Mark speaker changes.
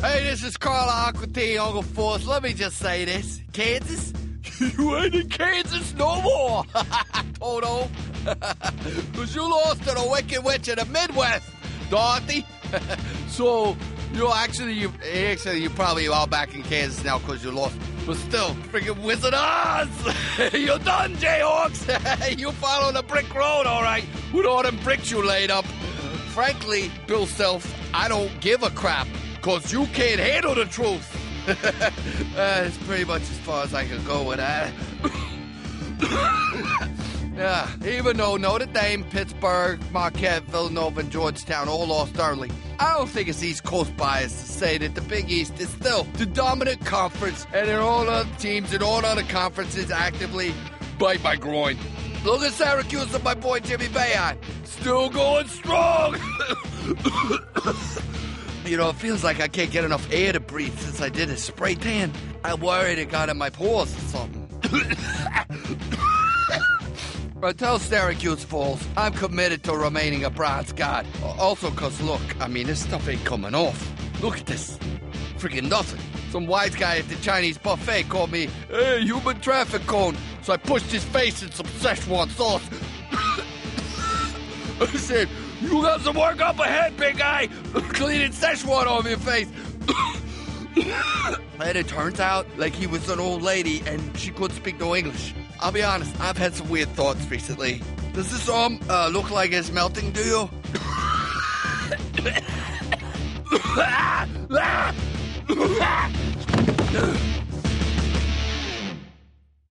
Speaker 1: Hey, this is Carl Aquatine, Uncle Force. Let me just say this. Kansas? You ain't in Kansas no more. Toto. Because you lost to the Wicked Witch of the Midwest, Dorothy. So, you're probably all back in Kansas now because you lost. But still, freaking Wizard Oz! You're done, Jayhawks! You follow the brick road, all right, with all them bricks you laid up. Frankly, Bill Self, I don't give a crap, because you can't handle the truth. It's pretty much as far as I can go with that. Yeah, even though Notre Dame, Pittsburgh, Marquette, Villanova, and Georgetown all lost early, I don't think it's East Coast bias to say that the Big East is still the dominant conference, and in all other teams in all other conferences actively bite my groin. Look at Syracuse and my boy Jimmy Boeheim, still going strong. You know, it feels like I can't get enough air to breathe since I did a spray tan. I'm worried it got in my pores or something. Until Syracuse falls, I'm committed to remaining a bronze god. Also, because, look, I mean, this stuff ain't coming off. Look at this. Freaking nothing. Some wise guy at the Chinese buffet called me, "Hey, human traffic cone." So I pushed his face in some Szechuan sauce. I said, "You got some work up ahead, big guy. Cleaning Szechuan off your face." And it turns out like he was an old lady and she couldn't speak no English. I'll be honest, I've had some weird thoughts recently. Does this arm look like it's melting to you?